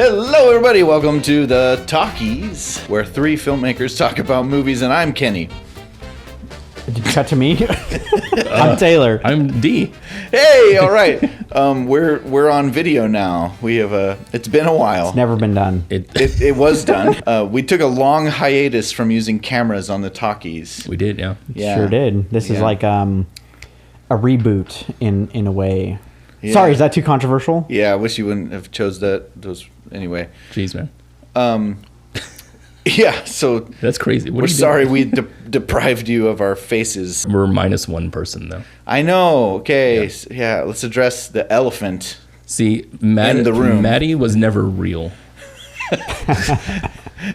Hello, everybody. Welcome to the Talkies, where three filmmakers talk about movies, and I'm Kenny. Did you cut to me? I'm Taylor. I'm D. Hey, all right. We're on video now. We have it's been a while. It's never been done. It was done. We took a long hiatus from using cameras on the Talkies. We did, yeah. Sure did. This is like a reboot in a way. Yeah. Sorry, is that too controversial? Yeah, I wish you wouldn't have chose those anyway. Jeez, man. Yeah, so that's crazy. We're sorry we deprived you of our faces. We're minus one person, though. I know. Okay, yeah, let's address the elephant. See, in the room. Maddie was never real.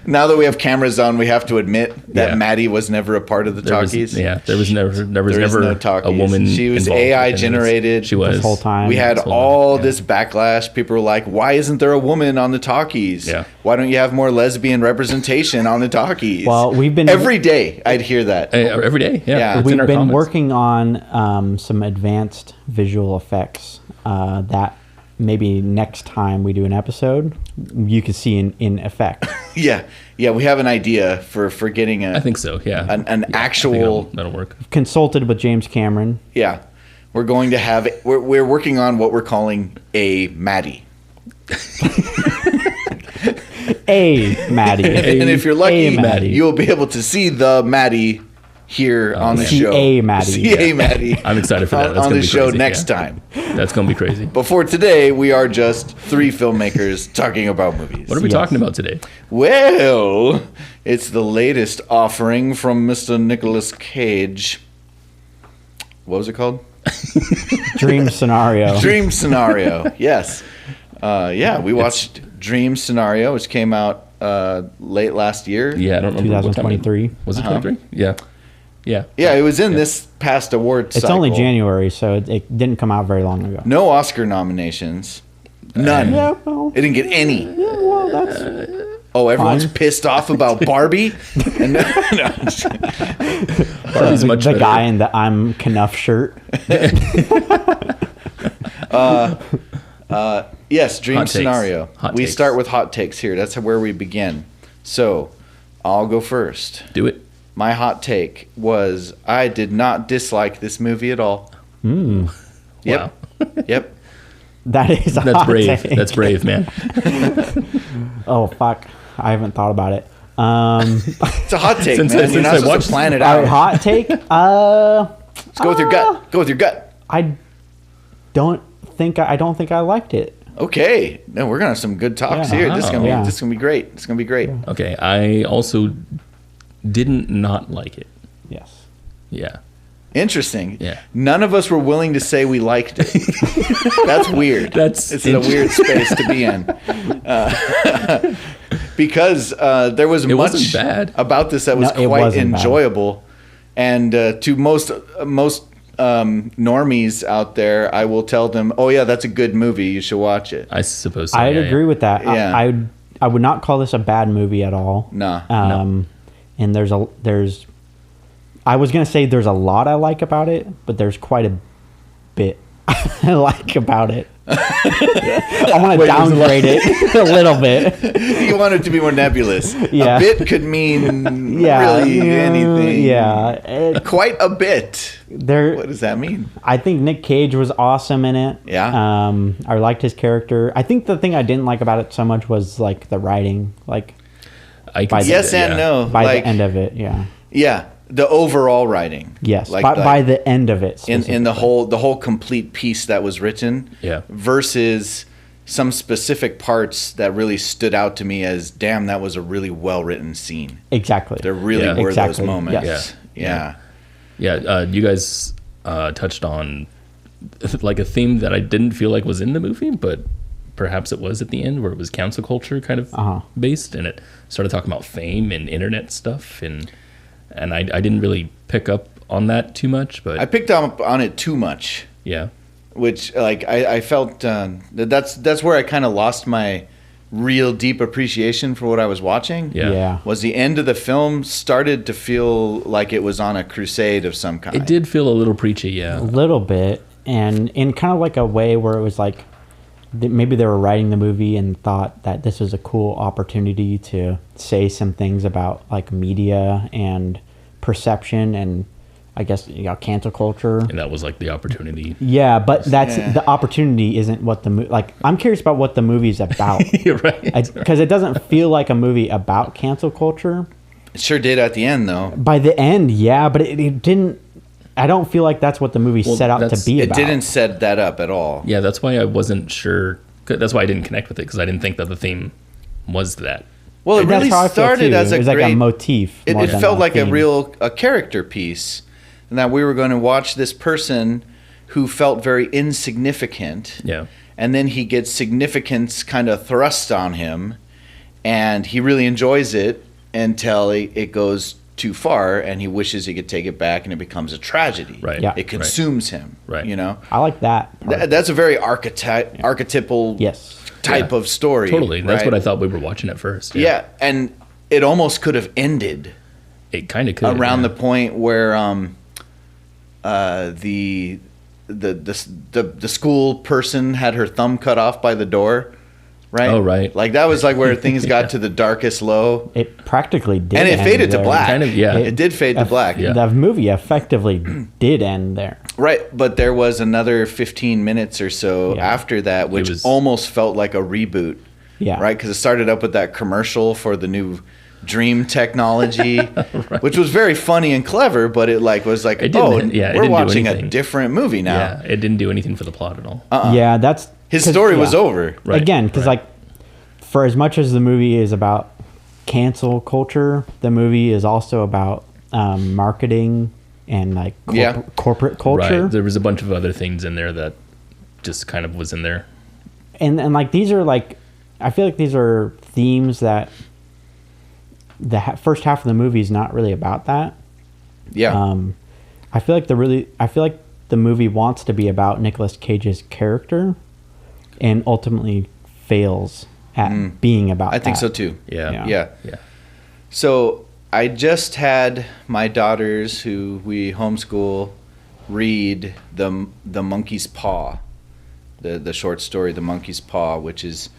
Now that we have cameras on, we have to admit that Maddie was never a part of the Talkies. There was never no a woman. She was AI generated. She was this whole time. We had all this backlash. People were like, "Why isn't there a woman on the Talkies? Yeah. Why don't you have more lesbian representation on the Talkies?" Well, we've been every day. I'd hear that every day. Yeah, it's we've been comments. working on some advanced visual effects that maybe next time we do an episode, you can see in effect. Yeah. We have an idea for getting I think so. Yeah, an actual. That'll work. Consulted with James Cameron. Yeah, we're going to have. We're working on what we're calling a Maddie. A Maddie. And if you're lucky, Maddie. you'll be able to see the Maddie here on the show. A Maddie. See a Maddie. I'm excited for that. That's on gonna the be show crazy. next time. That's gonna be crazy. But for today, we are just three filmmakers talking about movies. What are we talking about today? Well, it's the latest offering from Mr. Nicolas Cage. What was it called? Dream Scenario. Dream Scenario. Yes. We watched Dream Scenario, which came out late last year. Yeah, I don't remember. 2023. Was it 23? Yeah. Yeah, it was in this past award cycle. It's only January, so it didn't come out very long ago. No Oscar nominations. None. Yeah, well, It didn't get any. yeah, well, that's Everyone's fine. pissed off about Barbie. And Barbie's much the better. guy in the I'm Knuff shirt. Yes, Dream Hot takes. Scenario. Hot We takes. start with hot takes here. That's where we begin. So, I'll go first. Do it. My hot take was I did not dislike this movie at all. Yep. Wow. Yep. That is a That's hot brave. take. That's brave, man. Oh, fuck. I haven't thought about it. It's a hot take, Since man. I- You're since not I supposed watched- to plan it All right, out. hot take. Let's go with your gut. Go with your gut. I don't think I liked it. Okay. No, we're gonna have some good talks Yeah. here. This is gonna be Yeah. this is gonna be great. It's gonna be great. Okay, I also didn't not like it. Yes. Yeah. Interesting. Yeah. None of us were willing to say we liked it. That's weird. That's it's a weird space to be in. Because there was much wasn't bad. about this that was No, it quite wasn't bad. enjoyable. And to most normies out there, I will tell them, "Oh yeah, that's a good movie. You should watch it." I suppose so. I'd yeah, agree with that. Yeah. I would not call this a bad movie at all. Nah. And there's I was gonna say there's a lot I like about it, but there's quite a bit I like about it. I want to downgrade it a little bit. You want it to be more nebulous. Yeah. A bit could mean Yeah, really anything. Yeah, Quite a bit. there. What does that mean? I think Nick Cage was awesome in it. Yeah. I liked his character. I think the thing I didn't like about it so much was like the writing, like I can see Yes that, and yeah. no. by like, the end of it. Yeah. Yeah, the overall writing. Yes. Like, by the end of it. in the whole complete piece that was written. Yeah. Versus some specific parts that really stood out to me as, damn, that was a really well written scene. Exactly. There really Yeah. were Exactly, those moments. yes. Yeah. You guys touched on like a theme that I didn't feel like was in the movie, but perhaps it was at the end, where it was cancel culture kind of based, and it started talking about fame and internet stuff, and I didn't really pick up on that too much, but I picked up on it too much. yeah. Which, like, I felt that's where I kind of lost my real deep appreciation for what I was watching. Yeah. Was the end of the film started to feel like it was on a crusade of some kind. It did feel a little preachy, yeah. A little bit, and in kind of like a way where it was like maybe they were writing the movie and thought that this was a cool opportunity to say some things about like media and perception and I guess cancel culture. And that was like the opportunity. Yeah, but the opportunity isn't what the movie. Like, I'm curious about what the movie's about. You're right. Because it doesn't feel like a movie about cancel culture. It sure did at the end, though. By the end, yeah, but it didn't. I don't feel like that's what the movie set out to be about. It didn't set that up at all. Yeah, that's why I wasn't sure. That's why I didn't connect with it, because I didn't think that the theme was that. Well, it really started as it was like a motif. It felt like a character piece, and that we were going to watch this person who felt very insignificant. Yeah. And then he gets significance kind of thrust on him, and he really enjoys it until it goes too far, and he wishes he could take it back, and it becomes a tragedy. Right. Yeah. It consumes him. Right. You know. I like that. That's a very archetypal. Yes. Type of story. Totally. That's right? what I thought we were watching at first. Yeah, and it almost could have ended. It kind of could. Around the point where the school person had her thumb cut off by the door, right? Oh, right. Like that was like where things got to the darkest low. It practically did. And it faded to there. black. Kind of, yeah. It did fade to black. Yeah. The movie effectively did end there. Right, but there was another 15 minutes or so after that, which almost felt like a reboot. Yeah. Right, because it started up with that commercial for the new dream technology, Right. which was very funny and clever, but it was like, we're watching a different movie now. Yeah, it didn't do anything for the plot at all. Yeah, that's his story was over. Right. Again, because like for as much as the movie is about cancel culture, the movie is also about marketing and like corporate culture. Right. There was a bunch of other things in there that just kind of was in there. And like these are like, I feel like these are themes that the first half of the movie is not really about that. Yeah. I feel like the movie wants to be about Nicolas Cage's character and ultimately fails at being about that. I think so too. Yeah. So I just had my daughters, who we homeschool, read the Monkey's Paw, the short story The Monkey's Paw, which is,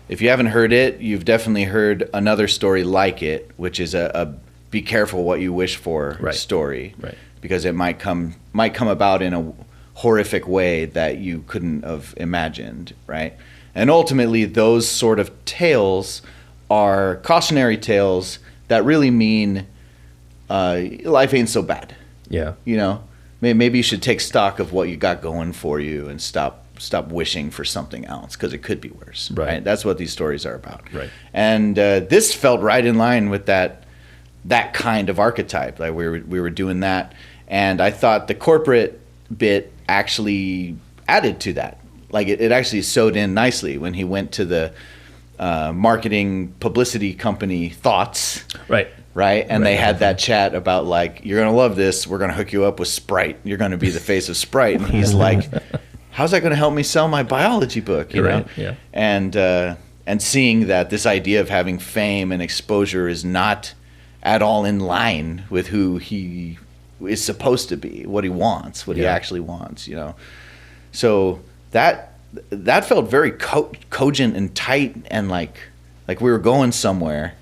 if you haven't heard it, you've definitely heard another story like it, which is a be careful what you wish for story, right? Because it might come about in a horrific way that you couldn't have imagined, right? And ultimately, those sort of tales are cautionary tales that really mean life ain't so bad. Yeah. You know, maybe you should take stock of what you got going for you and stop wishing for something else, because it could be worse. Right. That's what these stories are about. Right. And this felt right in line with that kind of archetype. Like we were doing that, and I thought the corporate bit actually added to that. Like it actually sewed in nicely when he went to the marketing publicity company Thoughts. Right. And they had that chat about like, you're going to love this. We're going to hook you up with Sprite. You're going to be the face of Sprite. And he's like, how's that going to help me sell my biology book? You know? Right. Yeah. And seeing that this idea of having fame and exposure is not at all in line with who he is supposed to be, what he wants, what he actually wants, you know? So that felt very cogent and tight, and like we were going somewhere.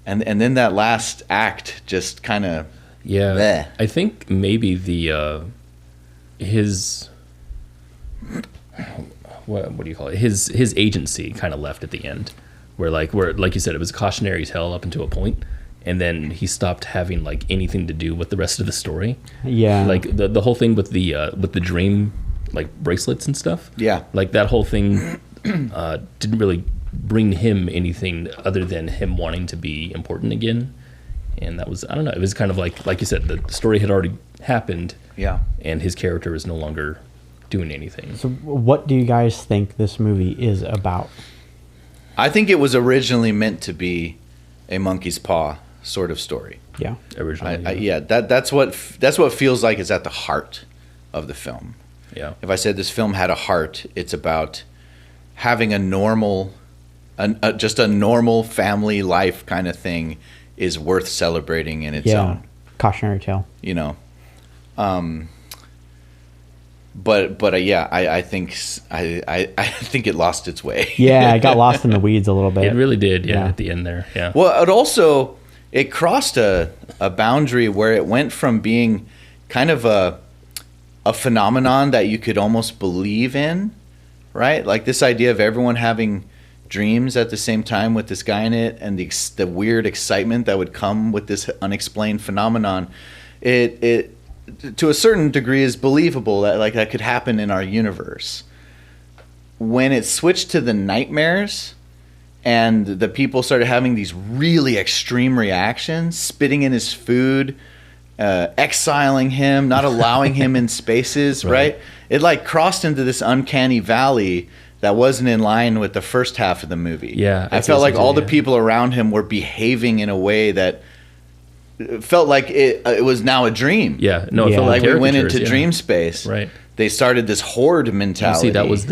And then that last act just kind of bleh. I think maybe the his what do you call it? His agency kind of left at the end, where like you said, it was a cautionary tale up until a point, and then he stopped having like anything to do with the rest of the story. Yeah, like the whole thing with the dream like bracelets and stuff. Yeah, like that whole thing didn't really bring him anything other than him wanting to be important again. And that was, I don't know, it was kind of like you said, the story had already happened. Yeah. And his character is no longer doing anything. So what do you guys think this movie is about? I think it was originally meant to be a Monkey's Paw sort of story. Yeah. Originally. That's what feels like is at the heart of the film. Yeah. If I said this film had a heart, it's about having a normal just a normal family life kind of thing is worth celebrating in its own. Cautionary tale. You know, but yeah, I think I think it lost its way. Yeah, it got lost in the weeds a little bit. It really did, Yeah. at the end there. Yeah. Well, it crossed a boundary where it went from being kind of a phenomenon that you could almost believe in, right? Like this idea of everyone having dreams at the same time with this guy in it, and the weird excitement that would come with this unexplained phenomenon. It to a certain degree is believable that like that could happen in our universe. When it switched to the nightmares and the people started having these really extreme reactions, spitting in his food, exiling him, not allowing him in spaces, right? It like crossed into this uncanny valley that wasn't in line with the first half of the movie. Yeah, I felt like all the people around him were behaving in a way that felt like it was now a dream. Yeah, no, it Yeah. felt Like we went into caricatures, dream space. Right. They started this horde mentality. See, that was what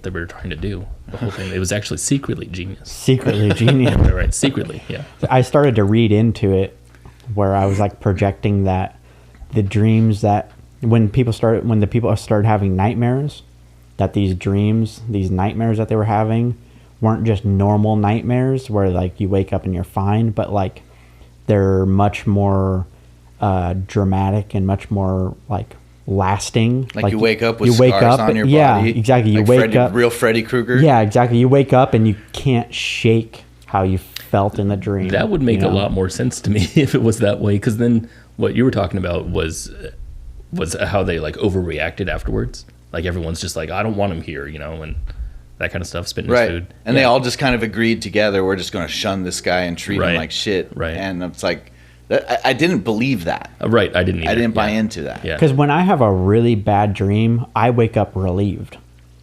they were trying to do. The whole thing. It was actually secretly genius. Secretly genius. Right, secretly, yeah. I started to read into it where I was like projecting that the dreams that when the people started having nightmares, that these nightmares that they were having weren't just normal nightmares where like you wake up and you're fine, but like they're much more dramatic and much more like lasting. Like you wake up with scars on your body. Yeah, exactly. You like wake up. Real Freddy Krueger. Yeah, exactly. You wake up and you can't shake how you felt in the dream. That would make a lot more sense to me if it was that way, because then what you were talking about was how they like overreacted afterwards. Like everyone's just like, I don't want him here, and that kind of stuff, spitting his food. And they all just kind of agreed together, we're just going to shun this guy and treat him like shit. Right. And it's like, I didn't believe that. Right, I didn't either. I didn't buy into that. Yeah. Because when I have a really bad dream, I wake up relieved.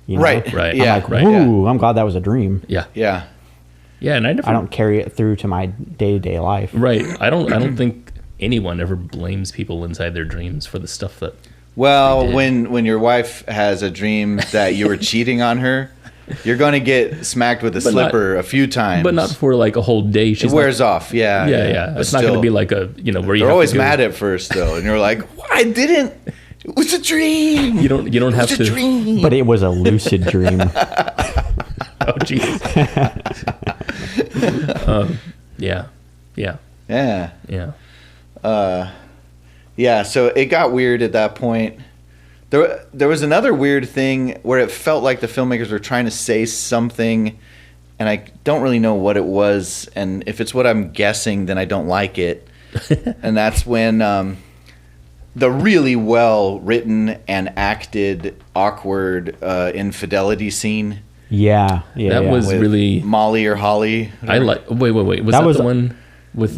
Right. Right. I'm Yeah. like, right. ooh, I'm glad that was a dream. Yeah. Yeah. Yeah, and I don't carry it through to my day-to-day life. Right. I don't think anyone ever blames people inside their dreams for the stuff that. Well, when your wife has a dream that you were cheating on her, you're going to get smacked with a slipper a few times. But not for like a whole day. It wears off. Yeah. Yeah. But It's not going to be like where you. They're have always to go, mad at first though, and you're like, I didn't. It was a dream. You don't have It was to. a dream. But it was a lucid dream. Oh Jesus. Yeah. Yeah. Yeah. Yeah, so it got weird at that point. There was another weird thing where it felt like the filmmakers were trying to say something, and I don't really know what it was. And if it's what I'm guessing, then I don't like it. And that's when the really well written and acted awkward infidelity scene. Yeah. That was with really Molly or Holly. I like. Wait. Was that was the one with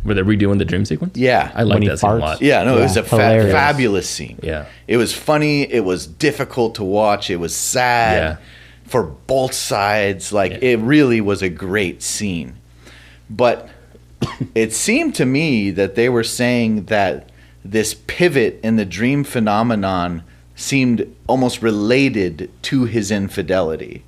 where they're redoing the dream sequence? Yeah. I like When he that scene a farts. lot. Yeah, no, it was a hilarious. fabulous scene. Yeah. It was funny. It was difficult to watch. It was sad for both sides. Like, it really was a great scene. But it seemed to me that they were saying that this pivot in the dream phenomenon seemed almost related to his infidelity.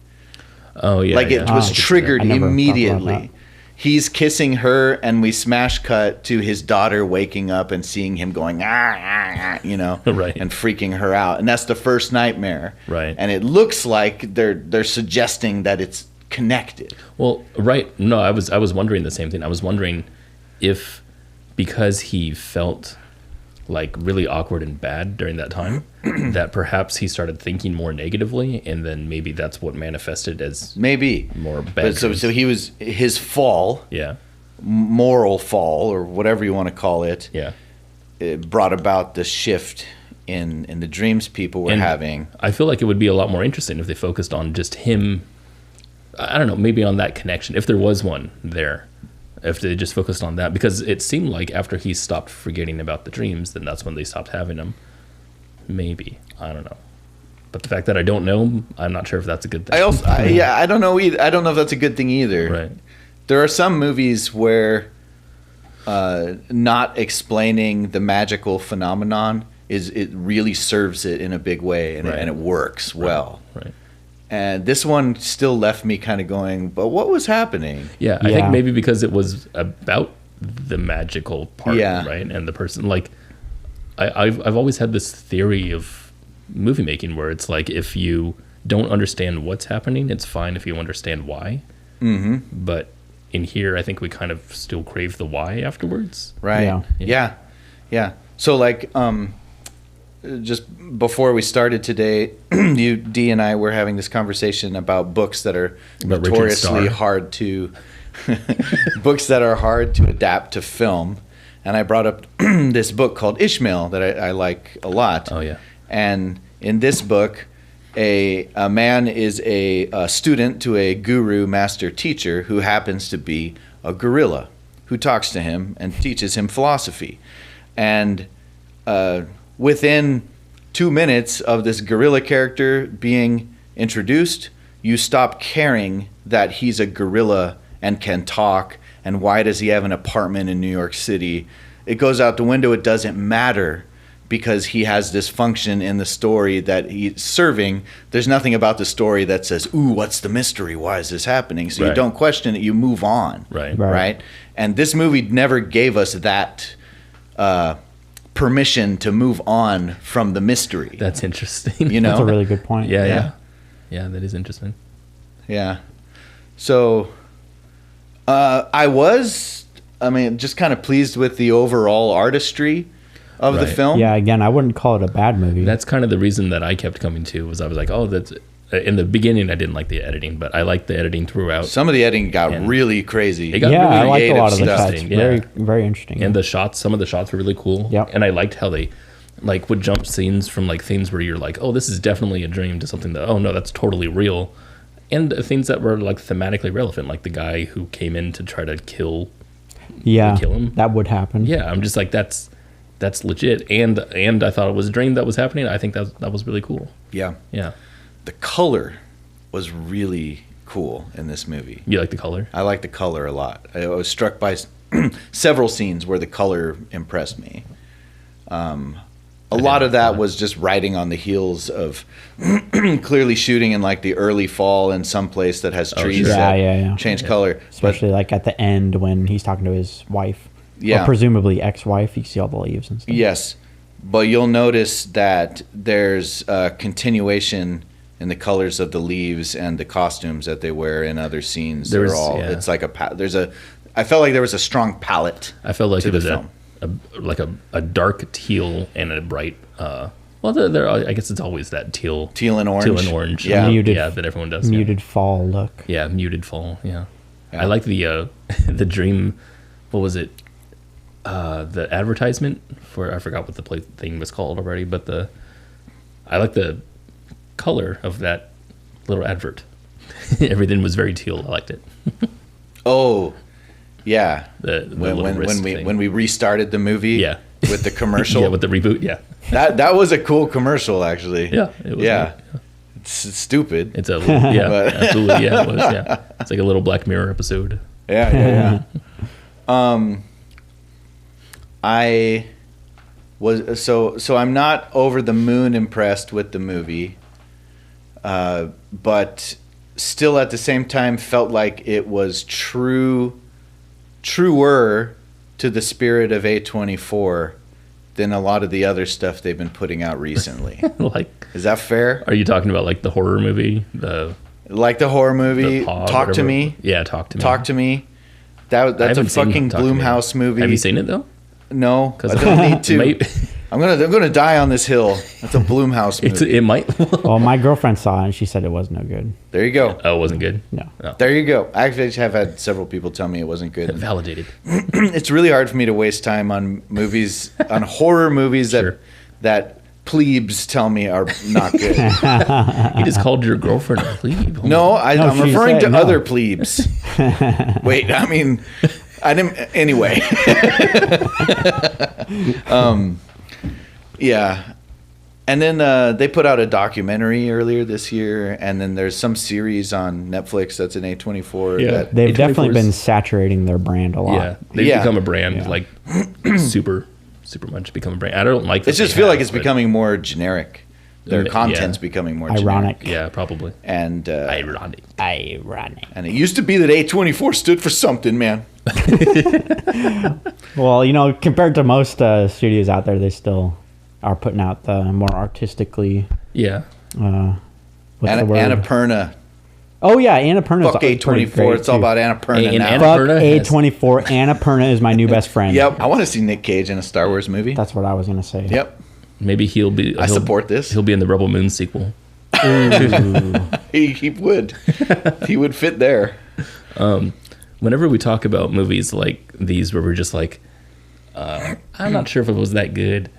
Oh yeah. Like, it was triggered I never thought about immediately. that. He's kissing her, and we smash cut to his daughter waking up and seeing him going, right, and freaking her out. And that's the first nightmare. Right. And it looks like they're suggesting that it's connected. Well, right. No, I was wondering the same thing. I was wondering if because he felt like really awkward and bad during that time, that perhaps he started thinking more negatively, and then maybe that's what manifested as Maybe. more bad. But so he was, his fall, yeah, moral fall, or whatever you want to call it, yeah. it brought about the shift in the dreams people were having. I feel like it would be a lot more interesting if they focused on just him. I don't know, maybe on that connection, if there was one there. If they just focused on that, because it seemed like after he stopped forgetting about the dreams, then that's when they stopped having them. Maybe, I don't know. But the fact that I don't know, I'm not sure if that's a good thing. I don't know either. I don't know if that's a good thing either. Right. There are some movies where not explaining the magical phenomenon it really serves it in a big way, and it works well. Right. And this one still left me kind of going, but what was happening? Yeah, I think maybe because it was about the magical part, Yeah. right? And the person, like, I've always had this theory of movie making where it's like if you don't understand what's happening, it's fine if you understand why. Mm-hmm. But in here, I think we kind of still crave the why afterwards. Right. Yeah. So like, just before we started today, Dee and I were having this conversation about books that are About Richard notoriously Starr. hard to, books that are hard to adapt to film. And I brought up this book called Ishmael that I like a lot. Oh, yeah. And in this book, a man is a student to a guru master teacher who happens to be a gorilla who talks to him and teaches him philosophy. And within 2 minutes of this gorilla character being introduced, you stop caring that he's a gorilla and can talk, and why does he have an apartment in New York City. It goes out the window. It doesn't matter because he has this function in the story that he's serving. There's nothing about the story that says, ooh, what's the mystery? Why is this happening? So you Right. don't question it. You move on. Right. And this movie never gave us that permission to move on from the mystery. That's interesting. You know? That's a really good point. Yeah. That is interesting. Yeah. So just kind of pleased with the overall artistry of the Right. film. Yeah, again, I wouldn't call it a bad movie. That's kind of the reason that I kept coming to was I was like, oh, that's in the beginning I didn't like the editing, but I liked the editing throughout. Some of the editing got And really crazy. it got yeah, really I liked a lot of the creative shots. stuff. Yeah. Very, very interesting. And the shots, some of the shots were really cool. Yep. And I liked how they like would jump scenes from like things where you're like, oh, this is definitely a dream to something that, oh no, that's totally real. And things that were like thematically relevant, like the guy who came in to try to kill kill him. That would happen. Yeah, I'm just like that's legit. And I thought it was a dream that was happening. I think that was really cool. Yeah. Yeah. The color was really cool in this movie. You like the color? I like the color a lot. I was struck by several scenes where the color impressed me. A lot of that was just riding on the heels of clearly shooting in like the early fall in some place that has trees sure. that Yeah. change color. Especially like at the end when he's talking to his wife. Yeah. Or presumably ex-wife. You see all the leaves and stuff. Yes, but you'll notice that there's a continuation in the colors of the leaves and the costumes that they wear in other scenes. There was- They're all it's like I felt like there was a strong palette. I felt like to it the was film. a dark teal and a bright there I guess it's always that teal Teal and orange. yeah, Yeah. Muted- that everyone does. Muted fall look. Yeah, muted fall. Yeah. Yeah. I like the the dream. What was it? The advertisement for I forgot what the thing was called already, but I like the color of that little advert. Everything was very teal. I liked it. Oh, yeah. The little wrist thing. When we restarted the movie, Yeah. with the commercial, yeah, with the reboot. Yeah, that was a cool commercial actually. yeah, it was. Yeah. Great. It's stupid. It's a little, yeah, But- absolutely. Yeah, it was. Yeah, it's like a little Black Mirror episode. Yeah. I was so I'm not over the moon impressed with the movie, but still at the same time felt like it was truer to the spirit of A24 than a lot of the other stuff they've been putting out recently. Like, Is that fair? are you talking about like the horror movie, Like the horror movie, the Pod, Talk to whatever? Me. Yeah, Talk to Me. Talk to Me. I That's a haven't seen fucking Talk to Me. Bloomhouse movie. Have you seen it though? No, I I- don't need to. Maybe- I'm gonna die on this hill. That's a Bloomhouse movie. it might. Well, my girlfriend saw it and she said it was no good. There you go. Oh, it wasn't good. No. Oh. There you go. I actually have had several people tell me it wasn't good. Validated. It's really hard for me to waste time on movies, on horror movies Sure. that plebes tell me are not good. You just called your girlfriend a plebe. No, I'm she referring to said no. other plebes. Wait, I mean, I didn't. Anyway. Yeah. And then they put out a documentary earlier this year, and then there's some series on Netflix that's an A24. Yeah. That, They've A24's definitely been saturating their brand a lot. Yeah, they've Yeah. become a brand Yeah. like super much become a brand. I don't like. it that just they feel like have, it's but- becoming more generic. Their Yeah. content's becoming more Ironic. generic. Yeah, probably. And Ironic. Ironic. and it used to be that A24 stood for something, man. Well, compared to most studios out there, they still are putting out the more artistically. Yeah. What's the word? Annapurna. Oh yeah, Annapurna. Fuck A24. It's all about Annapurna And now. Fuck Annapurna has- A24. Annapurna is my new best friend. Yep. I want to see Nick Cage in a Star Wars movie. That's what I was gonna say. Yep. Maybe I support this. He'll be in the Rebel Moon sequel. He would. He would fit there. Whenever we talk about movies like these where we're just like, I'm not sure if it was that good,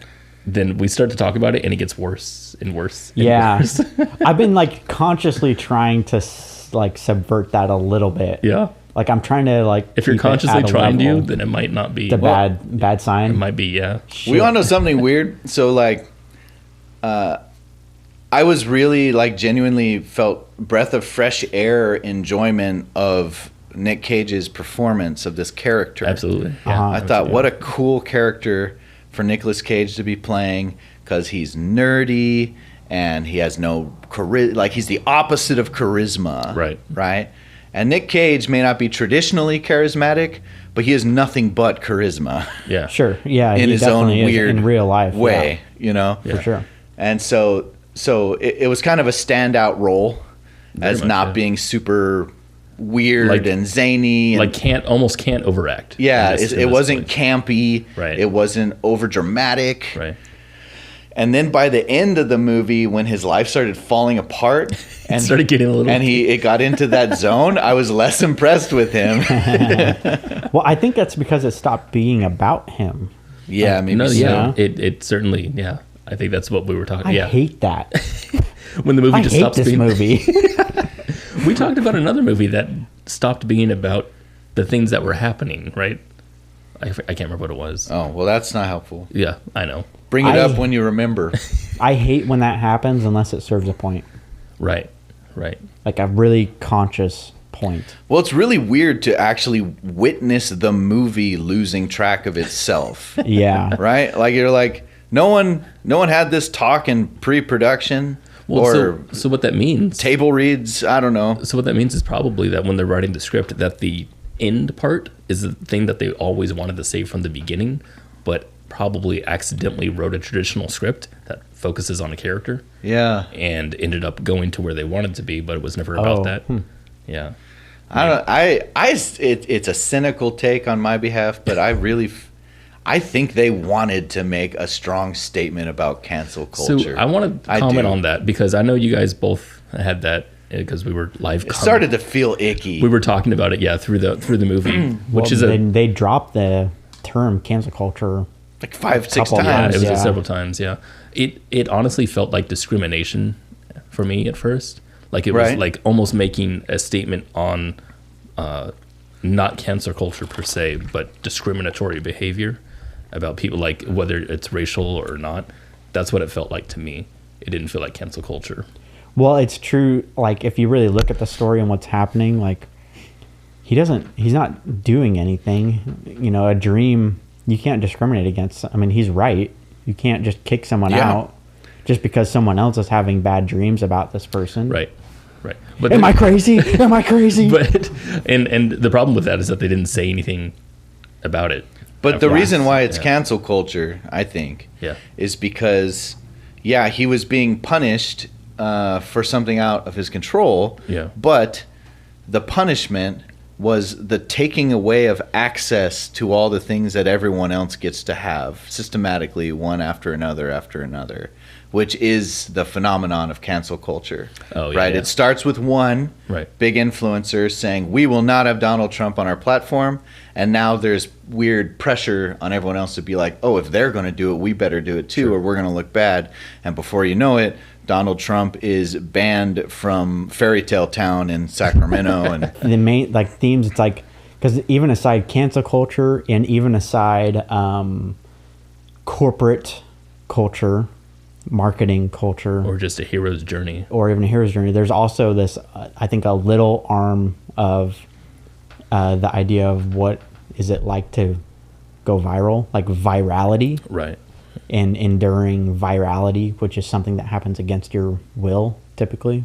then we start to talk about it and it gets worse and worse and Yeah. worse. I've been like consciously trying to like subvert that a little bit. Yeah. Like I'm trying to like. If you're keep it consciously at a trying to, level. then it might not be. The bad sign. It might be, yeah. We all know something weird. So like, I was really like genuinely felt breath of fresh air enjoyment of Nick Cage's performance of this character. Absolutely. Yeah. I thought, what a cool character for Nicolas Cage to be playing, because he's nerdy and he has no charisma. Like, he's the opposite of charisma. Right. Right. And Nick Cage may not be traditionally charismatic, but he has nothing but charisma. Yeah. Sure. Yeah. In he his own definitely is weird in real life way, you know? Yeah, for sure. And so it was kind of a standout role as much, not yeah. being super weird and zany. And, Like almost can't overact. yeah, in this it wasn't place. campy. Right. It wasn't over dramatic. Right. And then by the end of the movie, when his life started falling apart and started getting a little. and it got into that zone, I was less impressed with him. Well, I think that's because it stopped being about him. Yeah, maybe No, so. yeah. It certainly, yeah. I think that's what we were talking. I Yeah. hate that. When the movie I just hate stops this being. movie. We talked about another movie that stopped being about the things that were happening, right? I can't remember what it was. Oh, well, that's not helpful. Yeah, I know. Bring it I- up when you remember. I hate when that happens unless it serves a point, Right. Right. like a really conscious point. Well, it's really weird to actually witness the movie losing track of itself. Yeah. Right? Like, you're like, no one had this talk in pre-production Well, or so what that means. table reads. I don't know. So what that means is probably that when they're writing the script, that the end part is the thing that they always wanted to say from the beginning, but probably accidentally wrote a traditional script that focuses on a character Yeah. and ended up going to where they wanted to be, but it was never about Oh, that. Yeah. I don't. It's a cynical take on my behalf, but I think they wanted to make a strong statement about cancel culture. So I want to comment on that because I know you guys both had that because we were live. It started to feel icky. We were talking about it, yeah, through the movie, which is they dropped the term cancel culture. like 5-6 couple times. yeah, it was Yeah. several times, yeah. It honestly felt like discrimination for me at first. Like it was Right. like almost making a statement on not cancel culture per se, but discriminatory behavior about people, like whether it's racial or not. That's what it felt like to me. It didn't feel like cancel culture. Well, it's true. Like if you really look at the story and what's happening, like he's not doing anything. You know, a dream you can't discriminate against. I mean, he's right. You can't just kick someone Yeah. out just because someone else is having bad dreams about this person. Right. But Am I crazy? Am I crazy? But and the problem with that is that they didn't say anything about it. But the after. reason why it's Yeah. cancel culture, I think, Yeah. is because, yeah, he was being punished for something out of his control. Yeah. But the punishment was the taking away of access to all the things that everyone else gets to have systematically, one after another, which is the phenomenon of cancel culture. Oh, yeah, right? yeah. It starts with one Right. big influencer saying, we will not have Donald Trump on our platform. And now there's weird pressure on everyone else to be like, oh, if they're going to do it, we better do it too, or we're going to look bad. And before you know it, Donald Trump is banned from Fairy Tale Town in Sacramento. And The main themes, it's like, because even aside cancel culture and even aside corporate culture, marketing culture, Or just a hero's journey. or even a hero's journey, there's also this I think a little arm of the idea of what is it like to go viral, like virality Right. and enduring virality, which is something that happens against your will typically.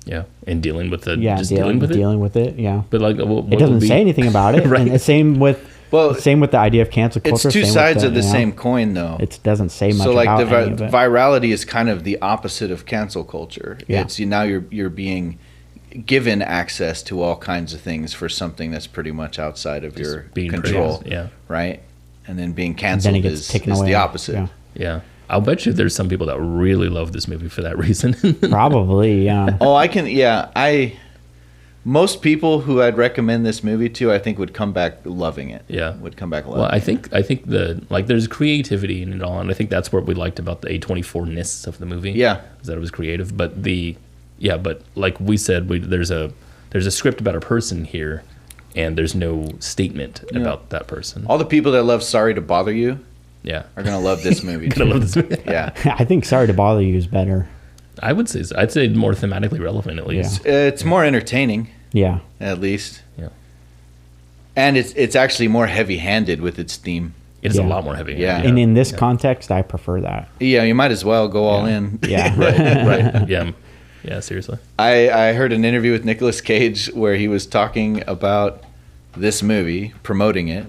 Yeah. And dealing with Yeah, dealing with it. dealing with it. Yeah. But like, what It doesn't would be, say anything about it. Right. And the same with Well, Same with the idea of cancel culture. it's two same with sides the, of the you know, same coin, though. It doesn't say much So like about the any of it. virality is kind of the opposite of cancel culture. Yeah. It's now you're being given access to all kinds of things for something that's pretty much outside of your being control. praised, yeah. Right? And then being Then canceled it gets is taken the away. opposite. Yeah. Yeah. I'll bet you there's some people that really love this movie for that reason. Probably, yeah. Oh, most people who I'd recommend this movie to, I think would come back loving it. Yeah. Would come back loving Well, it. I think there's creativity in it all, and I think that's what we liked about the A24-ness of the movie. Yeah. Is that it was creative, but like we said, there's a script about a person here, and there's no statement about that person. All the people that love Sorry to Bother You Yeah. are going to love this movie. Gonna love this movie. Yeah. I think Sorry to Bother You is better. I would say so. I'd say more thematically relevant at least. It's more entertaining, Yeah. at least. Yeah. And it's actually more heavy-handed with its theme. It is a Yeah. lot more heavy. Yeah. And in this context, I prefer that. Yeah, you might as well go all in. Yeah. Right. Yeah. Yeah, seriously. I heard an interview with Nicolas Cage where he was talking about this movie, promoting it,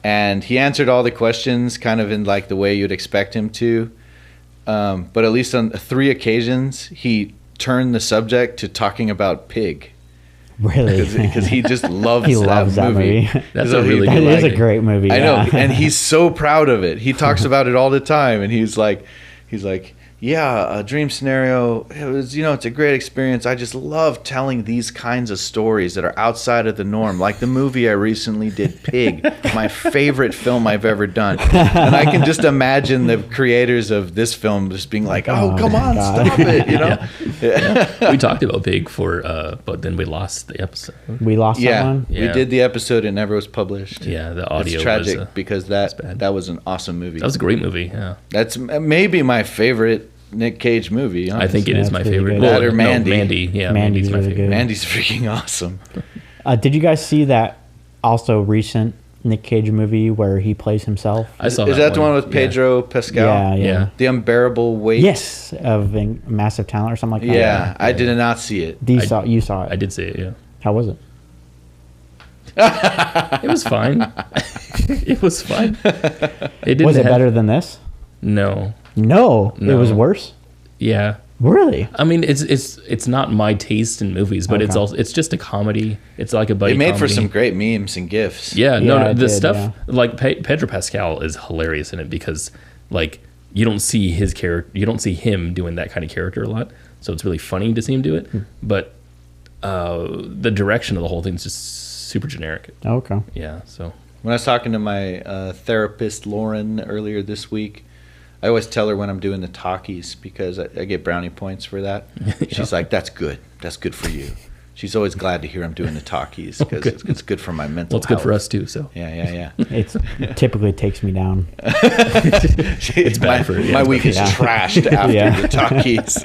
and he answered all the questions kind of in like the way you'd expect him to. But at least on 3 occasions, he turned the subject to talking about Pig. Really? Because he just loves, He loves that movie. That's So a really That good is a movie. great movie. I know, yeah. and he's so proud of it. He talks about it all the time, and he's like, yeah, a dream scenario. It was, it's a great experience. I just love telling these kinds of stories that are outside of the norm, like the movie I recently did, Pig, my favorite film I've ever done. And I can just imagine the creators of this film just being like, "Oh, come my on, God. stop it," We talked about Pig but then we lost the episode. We lost that one? We Yeah. did the episode. It never was published. Yeah, the audio It's tragic was, because bad. that was an awesome movie. that was a great movie. Yeah. That's maybe my favorite Nick Cage movie. I think it Yeah, is it's my pretty favorite. good. That or no, Mandy. Mandy. Yeah, Mandy's Mandy's my really favorite. good. Mandy's freaking awesome. Did you guys see that also recent Nick Cage movie where he plays himself? I saw Is that the one with Yeah. Pedro Pascal? Yeah, yeah. Yeah. The Unbearable Weight? Yes, of Massive Talent or something like that. Yeah, I did not see it. You saw it. I did see it, yeah. How was it? It was fine. It was fine. It Was it have- better than this? No. No, it was No. worse. Yeah. Really? I mean, it's not my taste in movies, but Okay. it's just a comedy. It's like a buddy It made comedy. for some great memes and gifs. Yeah, Yeah, the it did, stuff yeah. like Pedro Pascal is hilarious in it because like you don't see his character, you don't see him doing that kind of character a lot, so it's really funny to see him do it. But the direction of the whole thing is just super generic. Okay. Yeah, so When I was talking to my therapist, Lauren, earlier this week, I always tell her when I'm doing the talkies because I get brownie points for that. She's like, that's good. That's good for you. She's always glad to hear I'm doing the talkies because it's good for my mental well, it's good for health. us too. So Yeah. It typically takes me down. It's bad for you. my week is Yeah. trashed after Yeah. the talkies.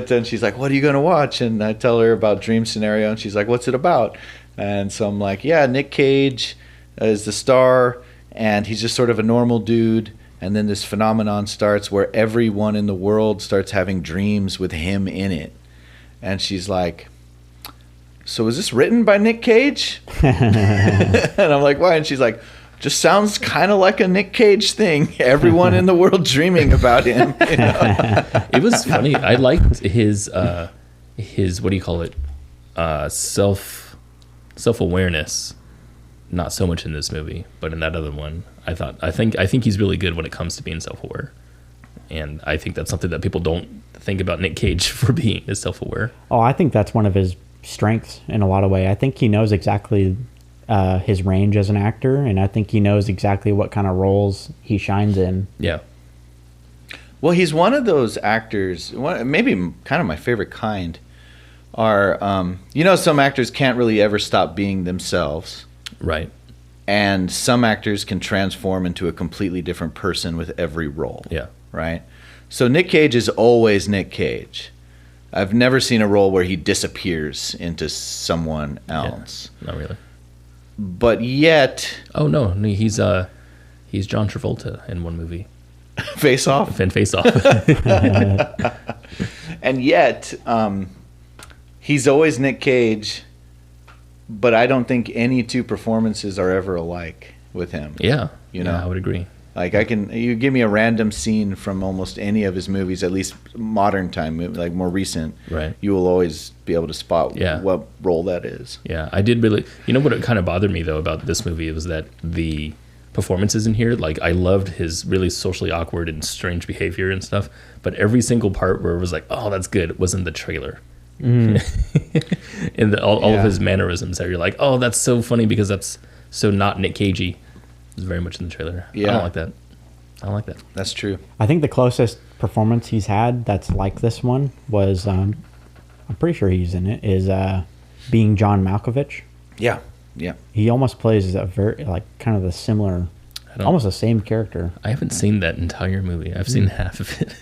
Then she's like, "What are you gonna watch?" And I tell her about Dream Scenario, and she's like, "What's it about?" And so I'm like, "Yeah, Nick Cage is the star, and he's just sort of a normal dude." And then this phenomenon starts where everyone in the world starts having dreams with him in it. And she's like, "So was this written by Nick Cage?" And I'm like, "Why?" And she's like, "Just sounds kind of like a Nick Cage thing. Everyone in the world dreaming about him." You know? it was funny. I liked his what do you call it? Self-awareness. Not so much in this movie, but in that other one, I think he's really good when it comes to being self-aware. And I think that's something that people don't think about Nick Cage for being, is self-aware. Oh, I think that's one of his strengths in a lot of ways. I think he knows exactly his range as an actor, and I think he knows exactly what kind of roles he shines in. Yeah. Well, he's one of those actors, maybe kind of my favorite kind, are, some actors can't really ever stop being themselves. Right. And some actors can transform into a completely different person with every role. Yeah. Right? So Nick Cage is always Nick Cage. I've never seen a role where he disappears into someone else. Yeah, not really. But yet, Oh no, he's John Travolta in one movie. Face Off. Face Off. And yet, he's always Nick Cage, but I don't think any two performances are ever alike with him. Yeah. You know? Yeah, I would agree. Like you give me a random scene from almost any of his movies, at least modern time, like more recent. Right. You will always be able to spot Yeah. what role that is. Yeah, I did really. You know what? It kind of bothered me though about this movie was that the performances in here. Like I loved his really socially awkward and strange behavior and stuff, but every single part where it was like, "Oh, that's good," was in the trailer. In all of his mannerisms, there you're like, "Oh, that's so funny because that's so not Nick Cagey." It's very much in the trailer. Yeah. I don't like that. I don't like that. That's true. I think the closest performance he's had that's like this one was, I'm pretty sure he's in it, is being John Malkovich. Yeah. Yeah. He almost plays a very, like, kind of the similar, almost the same character. I haven't seen that entire movie. I've seen half of it.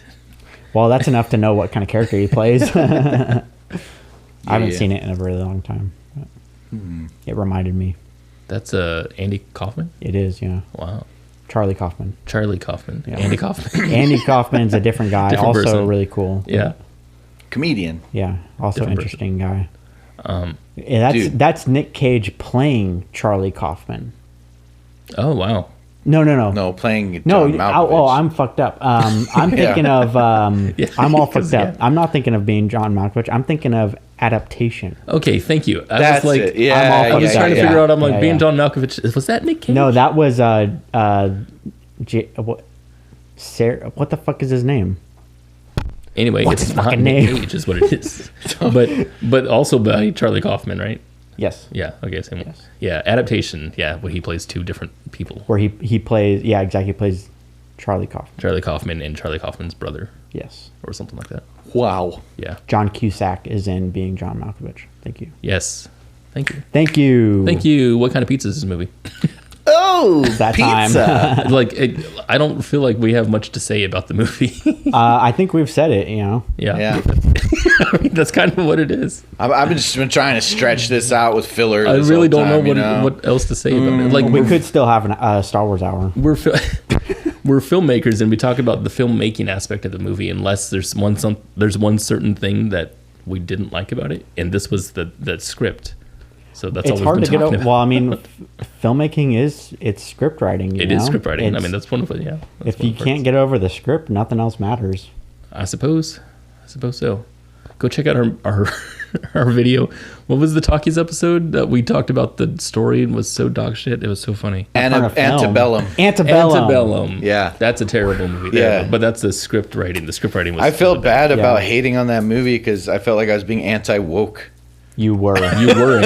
Well, that's enough to know what kind of character he plays. I haven't seen it in a really long time. It reminded me. That's Andy Kaufman? It is, yeah. Wow. Charlie Kaufman. Charlie Kaufman. Yeah. Andy Kaufman. Andy Kaufman's a different guy. Different also person. really cool. Yeah. Comedian. Yeah. Also Different interesting guy. Dude. That's Nick Cage playing Charlie Kaufman. Oh, wow. No. No, playing No, John Malkovich. I'm fucked up. I'm thinking of. Yeah, I'm all fucked up. yeah. I'm not thinking of being John Malkovich. I'm thinking of Adaptation. Okay, thank you. I That's was like, it. Yeah, I'm all I was fucked trying to up. figure out. I'm like, Yeah, being yeah. John Malkovich. Was that Nick Cage? No, that was what the fuck is his name? Anyway, What's it's his not fucking Nick name? Cage, is what it is. but also by Charlie Kaufman, right? Yes. Yeah. Okay. Same one. Yes. Yeah. Adaptation. Yeah. Where he plays two different people. Where he plays, yeah, exactly. He plays Charlie Kaufman. Charlie Kaufman and Charlie Kaufman's brother, Yes. or something like that. Wow. Yeah. John Cusack is in Being John Malkovich. Thank you. Yes. Thank you. Thank you. Thank you. What kind of pizza is this movie? Oh, That pizza. I don't feel like we have much to say about the movie. I think we've said it, you know. Yeah. Yeah. I mean, that's kind of what it is. I've just been trying to stretch this out with filler. I this really whole don't know time, what else to say about it. Like We could still have a Star Wars hour. we're filmmakers and we talk about the filmmaking aspect of the movie unless there's one certain thing that we didn't like about it, and this was the script. So that's It's all hard we've to been get talking over. about. Well, I mean, filmmaking it's script writing. It is script writing. I mean, that's wonderful. Yeah. That's If you can't get over the script, nothing else matters. I suppose so. Go check out our video. What was the Talkies episode that we talked about the story and was so dog shit? It was so funny. Antebellum. Antebellum. Yeah. That's a terrible movie. Yeah. But that's the script writing. The script writing was I felt bad Yeah. about hating on that movie because I felt like I was being anti-woke. You were. You were.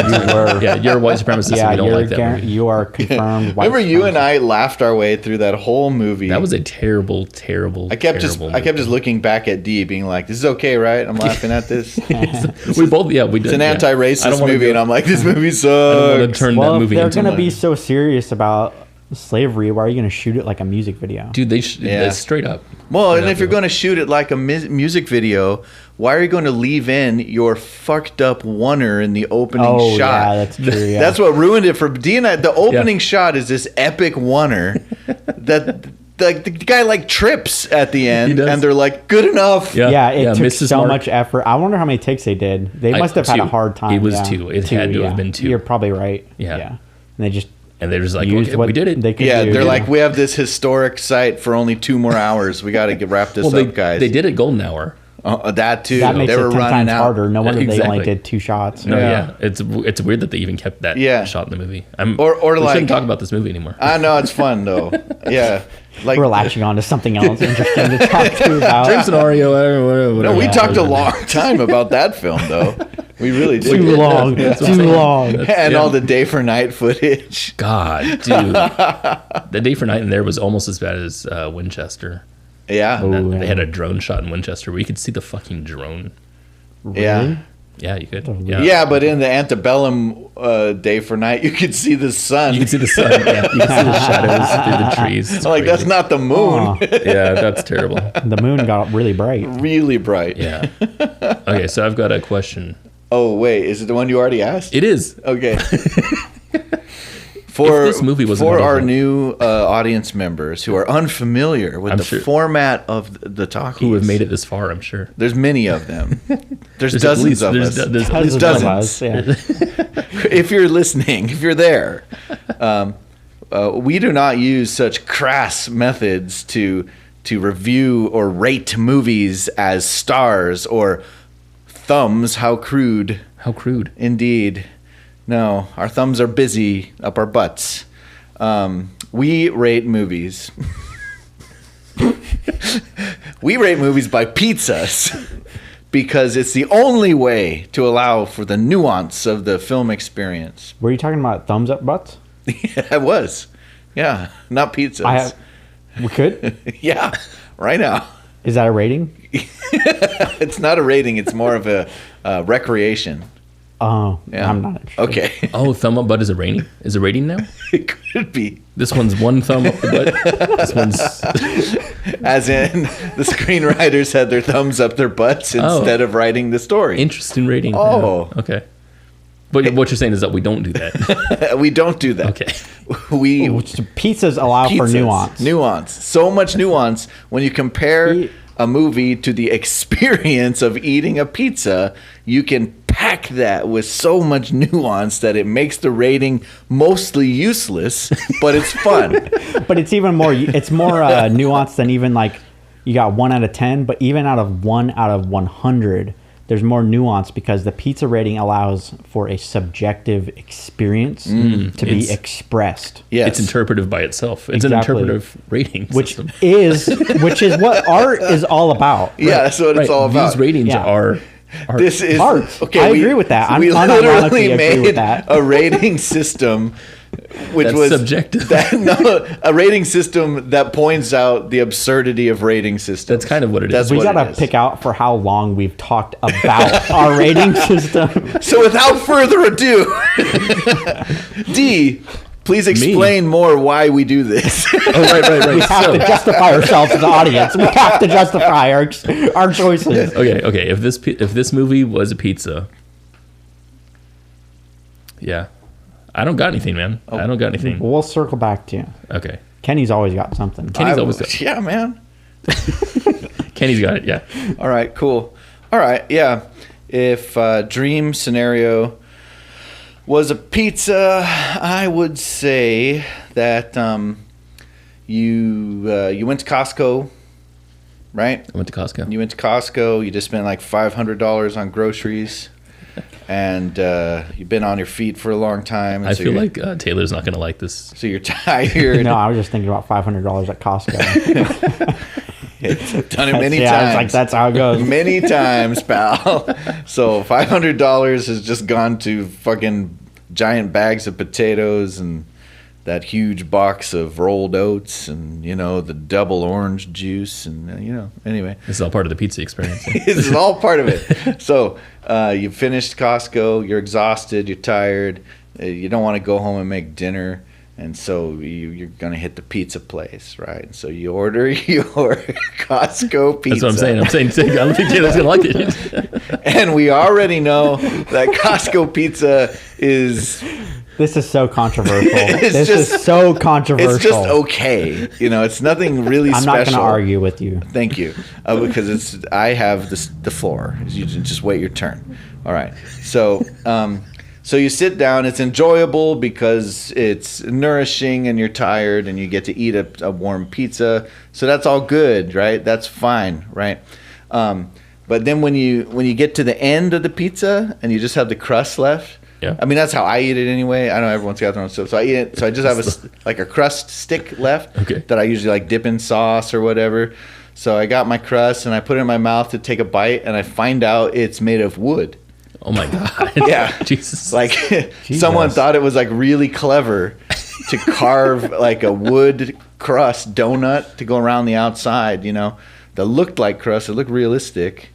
Yeah, you're a white supremacist Yeah, and we don't you're like that movie. you are confirmed. white Remember, you and supremacist. I laughed our way through that whole movie. That was a terrible, terrible, I kept just looking back at D, being like, "This is okay, right? I'm laughing at this." It's we both, yeah, we did. an yeah. I anti-racist don't wanna movie, go- and I'm like, "This movie I don't want sucks." to turn Well, that if movie they're into gonna one. be so serious about slavery, why are you gonna shoot it like a music video? Dude, Yeah. that's straight up. Well, and Yeah, if you're yeah. going to shoot it like a music video, why are you going to leave in your fucked up oneer in the opening shot? yeah, that's true. Yeah. That's what ruined it for D and I. The opening shot is this epic oneer that the guy like trips at the end, does. and they're like, "Good enough." Yeah, it took Mrs. so Mark. much effort. I wonder how many takes they did. They must have had a two. hard time. It was yeah. two. It had to have been two. You're probably right. Yeah. And they just And they're just like, used okay, what we did it. They could Yeah, do, they're yeah. like, "We have this historic site for only 2 more hours. We got to wrap this well, up, guys." they did it golden hour. That too. that makes they it were 10 running times out. harder. No wonder they Exactly. only did 2 shots. No, Yeah. yeah. It's weird that they even kept that shot in the movie. Or we like- shouldn't talk about this movie anymore. I know it's fun though. Yeah, like We're latching on to something else interesting to talk to about. Dream scenario, whatever. No, we Yeah. talked a long time about that film, though. We really did. Too long. That's what I'm Too saying. long. And Yeah. all the day for night footage. God, dude. The Day for Night in there was almost as bad as Winchester. Yeah. Oh. They yeah. had a drone shot in Winchester where you could see the fucking drone. Yeah. Yeah, you could. Yeah. Yeah, but in the antebellum day for night, you could see the sun. You can see the sun. Yeah. You can see the shadows through the trees. It's I'm like, that's crazy. not the moon. Aw, Yeah, that's terrible. the moon got really bright. Really bright. Yeah. Okay, so I've got a question. Oh, wait. Is it the one you already asked? It is. Okay. For, If this movie was for about our a- new audience members who are unfamiliar with I'm the sure- format of the talkies, Who have made it this far, I'm sure. There's many of them. There's dozens of us. There's Dozens of dozens. us, yeah. If you're listening, if you're there, we do not use such crass methods to review or rate movies as stars or thumbs. How crude. How crude. Indeed. No, our thumbs are busy up our butts. We rate movies. We rate movies by pizzas because it's the only way to allow for the nuance of the film experience. Were you talking about thumbs up butts? Yeah, I was. Yeah, not pizzas. We could. Yeah, right now. Is that a rating? It's not a rating. It's more of a recreation. Oh, Yeah. I'm not interested. Okay. Oh, thumb up butt is a rating? Is a rating now? It could be. This one's one thumb up the butt. This one's As in, the screenwriters had their thumbs up their butts instead of writing the story. interesting rating. Oh. Yeah. Okay. But what you're saying is that we don't do that. We don't do that. Okay. We Which pizzas allow for pizzas. nuance. Nuance. So much nuance when you compare Ye- a movie to the experience of eating a pizza. You can pack that with so much nuance that it makes the rating mostly useless, but it's fun. But it's even more. It's more nuanced than even like you got 1 out of 10, but even out of 1 out of 100, there's more nuance because the pizza rating allows for a subjective experience to be expressed. Yes. It's interpretive by itself. It's an Exactly. interpretive rating Which system. is what art is all about. Yeah, that's what it's all about. These ratings Yeah. are art. This is Art. I agree with that. I'm we unironically literally agree made with that. a rating system, which That's was subjective. a rating system that points out the absurdity of rating systems. That's kind of what it is. That's We what gotta it is. pick out for how long we've talked about our rating system. So without further ado, D, please explain more why we do this. Oh, right. We have to justify ourselves to the audience. We have to justify our choices. Okay. If this movie was a pizza, yeah, I don't got anything, man. I don't got anything. We'll circle back to you. Okay, Kenny's always got something. Kenny's always got. Yeah, man. Kenny's got it. Yeah. All right, cool. All right, yeah. If dream scenario was a pizza, I would say that you went to Costco, right? I went to Costco. You went to Costco. You just spent like $500 on groceries, and you've been on your feet for a long time. And I so feel you're- like Taylor's not gonna like this. so you're tired. No, I was just thinking about $500 at Costco. Done it many yeah, times. it's like that's how it goes. Many times, pal. So $500 has just gone to fucking giant bags of potatoes and that huge box of rolled oats and, the double orange juice and, anyway. This is all part of the pizza experience. This is all part of it. So you finished Costco. You're exhausted. You're tired. You don't want to go home and make dinner. And so you're going to hit the pizza place, right? So you order your Costco pizza. That's what I'm saying. I don't think Taylor's gonna like it. And we already know that Costco pizza is This is so controversial. It's This just- is so controversial. it's just okay. It's nothing really I'm special. not going to argue with you. Thank you, because I have the floor. You just wait your turn. All right. So so you sit down. It's enjoyable because it's nourishing, and you're tired, and you get to eat a warm pizza. So that's all good, right? That's fine, right? But then when you get to the end of the pizza and you just have the crust left. Yeah. I mean, that's how I eat it anyway. I know everyone's got their own stuff. So I eat it. So I just have a crust stick left Okay. that I usually like dip in sauce or whatever. So I got my crust and I put it in my mouth to take a bite, and I find out it's made of wood. Oh my god. Yeah. Jesus. Like someone thought it was like really clever to carve like a wood crust donut to go around the outside, that looked like crust. It looked realistic.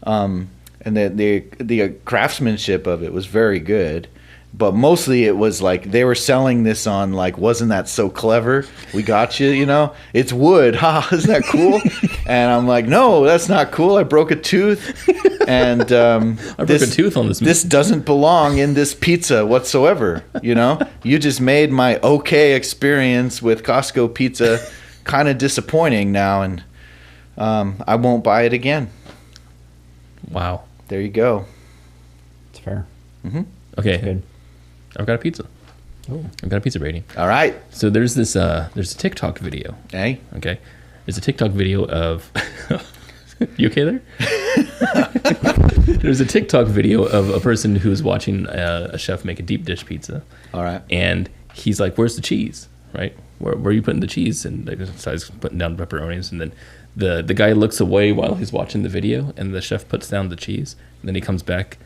And the craftsmanship of it was very good. But mostly it was like they were selling this on like, wasn't that so clever? We got you, It's wood. Ha, isn't that cool? And I'm like, no, that's not cool. I broke a tooth. And I broke a tooth on this. This doesn't belong in this pizza whatsoever. You just made my okay experience with Costco pizza kind of disappointing now, and I won't buy it again. Wow. There you go. It's fair. Okay, Good. I've got a pizza. Oh. I've got a pizza rating. All right. So there's this there's a TikTok video. Hey. Okay, there's a TikTok video of. You okay there? There's a TikTok video of a person who's watching a chef make a deep dish pizza. All right. And he's like, "Where's the cheese? Right? Where are you putting the cheese?" And so he's putting down pepperonis, and then the guy looks away while he's watching the video, and the chef puts down the cheese, and then he comes back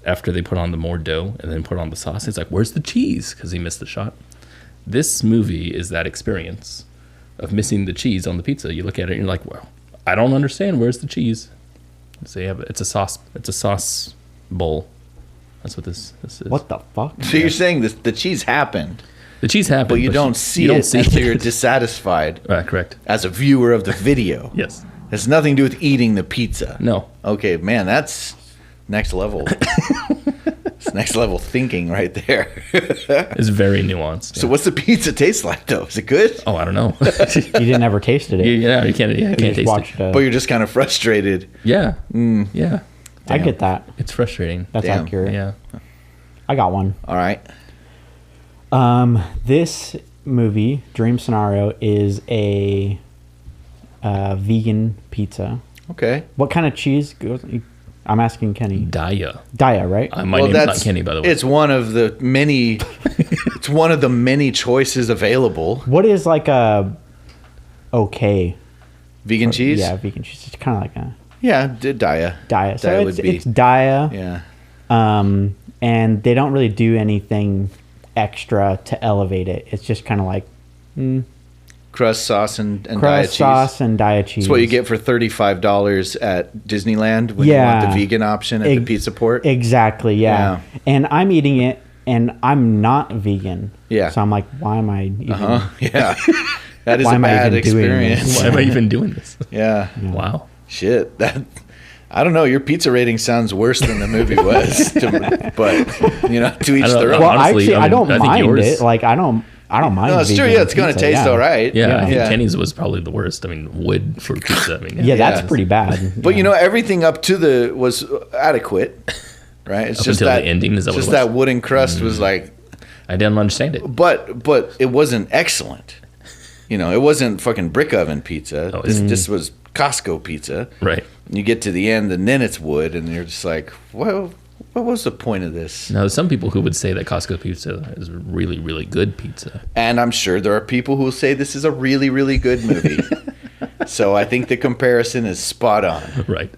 after they put on the more dough and then put on the sauce. He's like, "Where's the cheese?" Because he missed the shot. This movie is that experience of missing the cheese on the pizza. You look at it and you're like, "Well, I don't understand. Where's the cheese?" So yeah, it's a sauce. It's a sauce bowl. That's what this is. What the fuck? So you're saying the cheese happened, The cheese happened, but you don't see you it don't see until you're it. dissatisfied Correct. as a viewer of the video. Yes. It has nothing to do with eating the pizza. No. Okay, man, that's next level. It's next level thinking right there. It's very nuanced. So what's the pizza taste like, though? Is it good? Oh, I don't know. You didn't ever tasted it. you can't. Yeah, you You can't just taste watched it. But you're just kind of frustrated. Yeah. Yeah. I get that. It's frustrating. That's Damn. accurate. Yeah. I got one. All right. This movie, Dream Scenario, is a vegan pizza. Okay. What kind of cheese goes? I'm asking Kenny. Daya. Daya, right? My name's not Kenny, by the way. It's one of the many. It's one of the many choices available. What is like a okay Vegan cheese. Yeah, vegan cheese. It's kind of like a Yeah. Daya. Daya. So Daya it's would be. it's Daya. Yeah. And they don't really do anything extra to elevate it. It's just kind of like Crust sauce and Daya crust cheese. sauce and Daya cheese. It's what you get for $35 at Disneyland when you want the vegan option at the pizza port. Exactly, yeah. And I'm eating it, and I'm not vegan. Yeah. So I'm like, why am I eating Yeah. That is Why a am I bad even doing experience. this? Why am I even doing this? Yeah. Wow. Shit. I don't know. Your pizza rating sounds worse than the movie was, but to each I don't their know. own. Well, Honestly, I don't I think mind yours- it. Like I don't mind. No, it's true. vegan Yeah, it's going to pizza, taste yeah. all right. Yeah, I think Yeah. Kenny's was probably the worst. I mean, wood for pizza. I mean, Yeah, that's Yeah. pretty bad. But everything up to was adequate, right? It's Up just until that the ending, is that what just it was? that wooden crust was like, I didn't understand it. but it wasn't excellent. It wasn't fucking brick oven pizza. Oh, This was Costco pizza. Right. You get to the end, and then it's wood, and you're just like, well, what was the point of this? Now, there's some people who would say that Costco pizza is really, really good pizza. And I'm sure there are people who will say this is a really, really good movie. So I think the comparison is spot on. Right.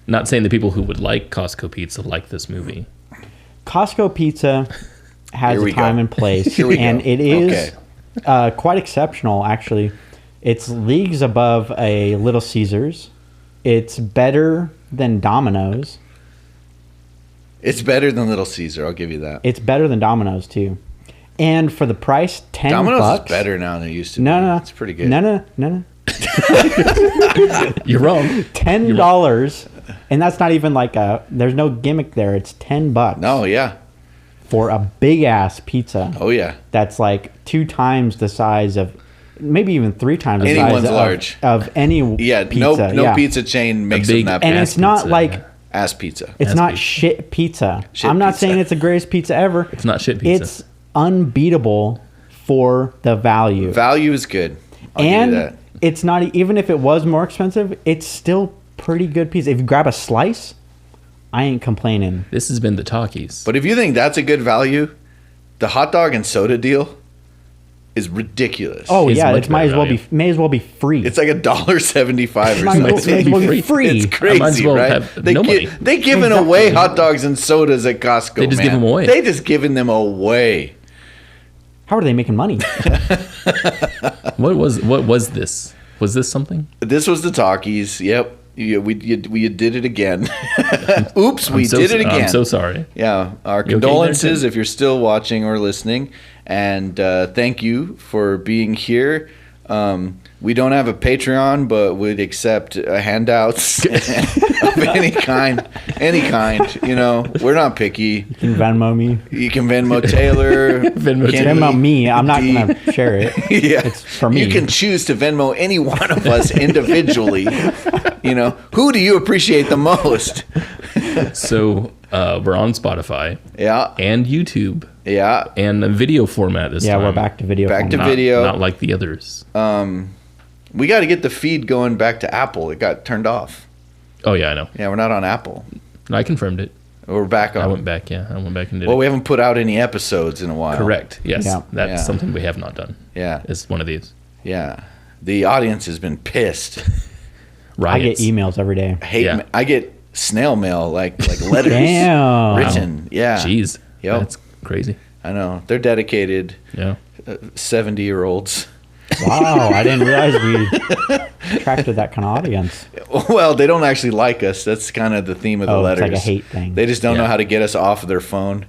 Not saying the people who would like Costco pizza like this movie. Costco pizza has Here a we time go. and place, Here we go. and it is Okay. quite exceptional. Actually, it's leagues above a Little Caesars. It's better than Domino's. It's better than Little Caesar. I'll give you that. It's better than Domino's too. And for the price, $10. Domino's is better now than it used to be. No. It's pretty good. No. You're wrong. $10, and that's not even like there's no gimmick there. It's $10. No, yeah. For a big ass pizza. Oh, yeah. That's like 2 times the size of, maybe even 3 times the Anyone's size large. of any Yeah, pizza. no pizza chain makes big- them that And bad. it's not pizza, like yeah. Ass pizza. it's Ass not pizza. shit pizza. Shit I'm not pizza. saying it's the greatest pizza ever. It's not shit pizza. It's unbeatable for the value. Value is good. I'll give you And that. it's not, even if it was more expensive, it's still pretty good pizza. If you grab a slice, I ain't complaining. This has been the talkies. But if you think that's a good value, the hot dog and soda deal is ridiculous. Oh It's yeah, much it might as better well be value. free. It's like $1.75 or Might as well- something. might as well be free. It's I might as crazy, well right? have They no money. they giving Exactly. away hot dogs and sodas at Costco. They just man. give 'em away. They just giving them away. How are they making money? What was this? Was this something? This was the talkies. Yep, we did it again. Oops, we I'm so- did it again. I'm so sorry. Yeah, our You okay condolences there, Tim? if you're still watching or listening, and thank you for being here. We don't have a Patreon, but would accept handouts of any kind. We're not picky. You can Venmo me. You can Venmo Taylor. Venmo Kenny, Venmo me. I'm not D. gonna share it. Yeah, It's for me. You can choose to Venmo any one of us individually. Who do you appreciate the most? So we're on Spotify. Yeah. And YouTube. Yeah. And a video format this time. Yeah, we're back to video. Back to format. video. Not like the others. We got to get the feed going back to Apple. It got turned off. Oh, yeah, I know. Yeah, we're not on Apple. I confirmed it. We're back on. I went back and did Well, it. we haven't put out any episodes in a while. Correct. Yes. Yeah. That's Yeah. something we have not done. Yeah. It's one of these. Yeah. The audience has been pissed. I get Riots. emails every day. Hate. I get snail mail, like letters Damn. written. Yeah. Jeez. Yep. That's crazy. I know. They're dedicated Yeah. 70-year-olds. Wow, I didn't realize we attracted that kind of audience. Well, they don't actually like us. That's kind of the theme of the Oh, letters. it's like a hate thing. They just don't know Yeah. how to get us off of their phone.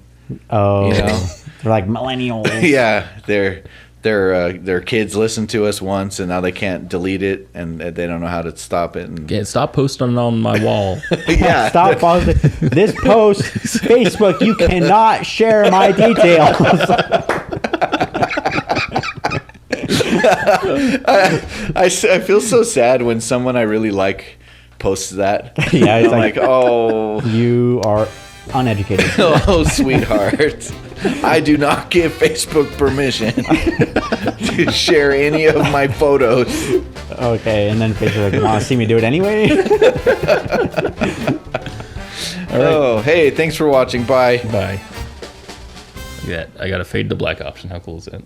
Oh, You know? they're like millennials. Yeah, their kids listened to us once, and now they can't delete it, and they don't know how to stop it. And Yeah, stop posting on my wall. yeah, Stop pausing. This post, Facebook, you cannot share my details. I feel so sad when someone I really like posts that. Yeah, it's I'm like- like, oh, You are uneducated. oh, sweetheart. I do not give Facebook permission to share any of my photos. Okay, and then Facebook's like, want to see me do it anyway? Oh, hey, thanks for watching. Bye. Bye. Look at that. I got a fade to black option. How cool is that?